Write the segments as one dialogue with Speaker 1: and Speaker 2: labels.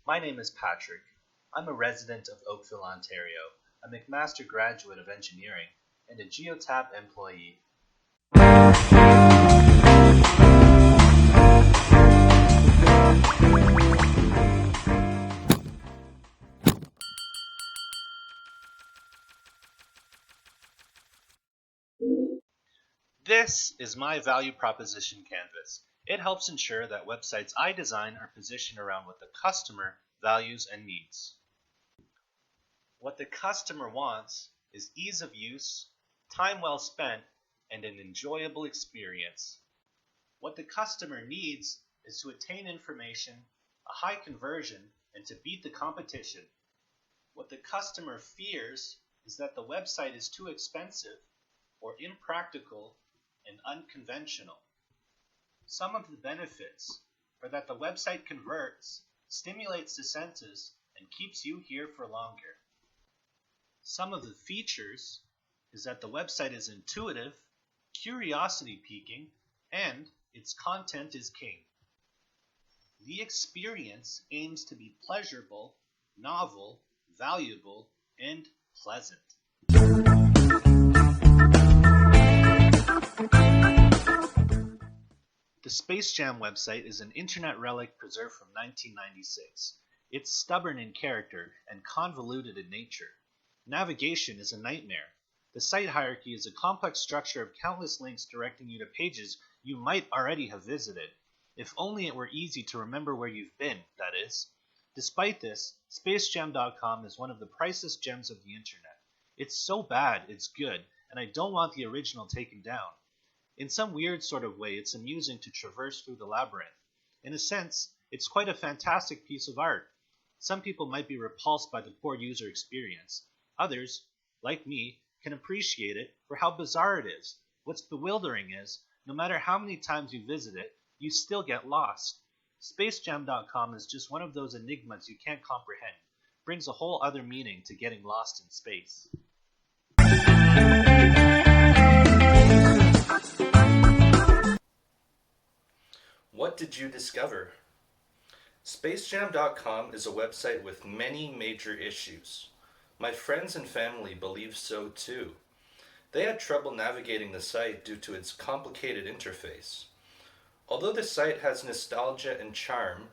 Speaker 1: My name is Patrick. I'm a resident of Oakville, Ontario, a McMaster graduate of engineering, and a GeoTap employee. This is my value proposition canvas. It helps ensure that websites I design are positioned around what the customer values and needs. What the customer wants is ease of use, time well spent, and an enjoyable experience. What the customer needs is to attain information, a high conversion, and to beat the competition. What the customer fears is that the website is too expensive or impractical and unconventional. Some of the benefits are that the website converts, stimulates the senses, and keeps you here for longer. Some of the features is that the website is intuitive, curiosity-piquing, and its content is king. The experience aims to be pleasurable, novel, valuable, and pleasant. The Space Jam website is an internet relic preserved from 1996. It's stubborn in character and convoluted in nature. Navigation is a nightmare. The site hierarchy is a complex structure of countless links directing you to pages you might already have visited. If only it were easy to remember where you've been, that is. Despite this, spacejam.com is one of the priceless gems of the internet. It's so bad, it's good, and I don't want the original taken down. In some weird sort of way, it's amusing to traverse through the labyrinth. In a sense, it's quite a fantastic piece of art. Some people might be repulsed by the poor user experience. Others, like me, can appreciate it for how bizarre it is. What's bewildering is, no matter how many times you visit it, you still get lost. Spacejam.com is just one of those enigmas you can't comprehend. Brings a whole other meaning to getting lost in space.
Speaker 2: What did you discover? Spacejam.com is a website with many major issues. My friends and family believe so too. They had trouble navigating the site due to its complicated interface. Although the site has nostalgia and charm,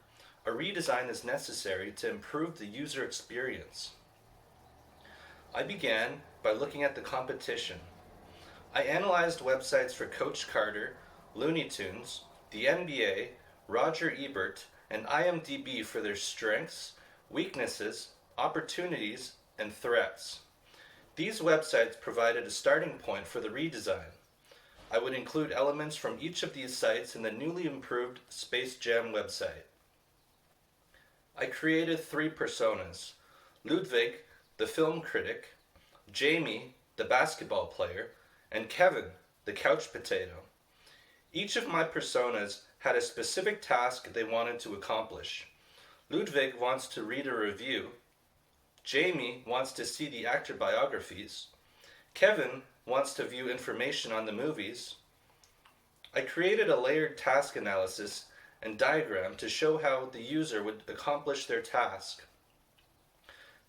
Speaker 2: a redesign is necessary to improve the user experience. I began by looking at the competition. I analyzed websites for Coach Carter, Looney Tunes, the NBA, Roger Ebert, and IMDb for their strengths, weaknesses, opportunities, and threats. These websites provided a starting point for the redesign. I would include elements from each of these sites in the newly improved Space Jam website. I created 3 personas: Ludwig, the film critic, Jamie, the basketball player, and Kevin, the couch potato. Each of my personas had a specific task they wanted to accomplish. Ludwig wants to read a review. Jamie wants to see the actor biographies. Kevin wants to view information on the movies. I created a layered task analysis and diagram to show how the user would accomplish their task.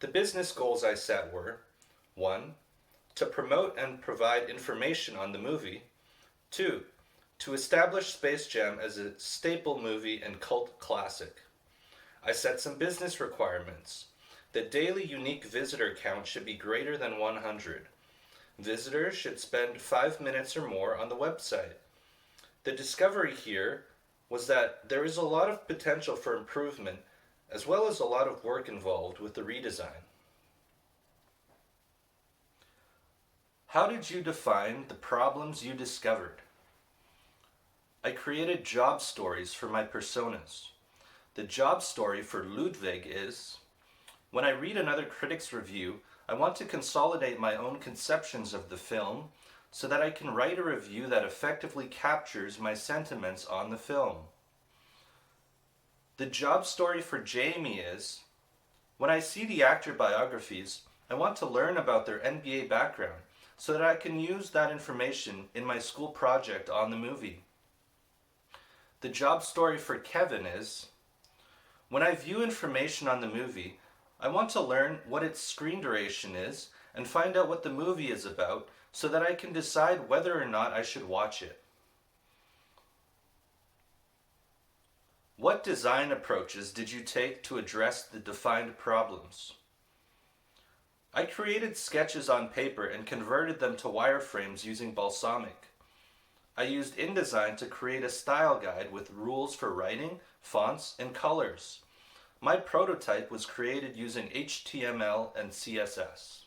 Speaker 2: The business goals I set were: 1. To promote and provide information on the movie. 2. To establish Space Jam as a staple movie and cult classic. I set some business requirements. The daily unique visitor count should be greater than 100. Visitors should spend 5 minutes or more on the website. The discovery here was that there is a lot of potential for improvement, as well as a lot of work involved with the redesign. How did you define the problems you discovered? I created job stories for my personas. The job story for Ludwig is: when I read another critic's review, I want to consolidate my own conceptions of the film so that I can write a review that effectively captures my sentiments on the film. The job story for Jamie is: when I see the actor biographies, I want to learn about their NBA background so that I can use that information in my school project on the movie. The job story for Kevin is: When I view information on the movie, I want to learn what its screen duration is and find out what the movie is about so that I can decide whether or not I should watch it. What design approaches did you take to address the defined problems? I created sketches on paper and converted them to wireframes using Balsamic. I used InDesign to create a style guide with rules for writing, fonts, and colors. My prototype was created using HTML and CSS.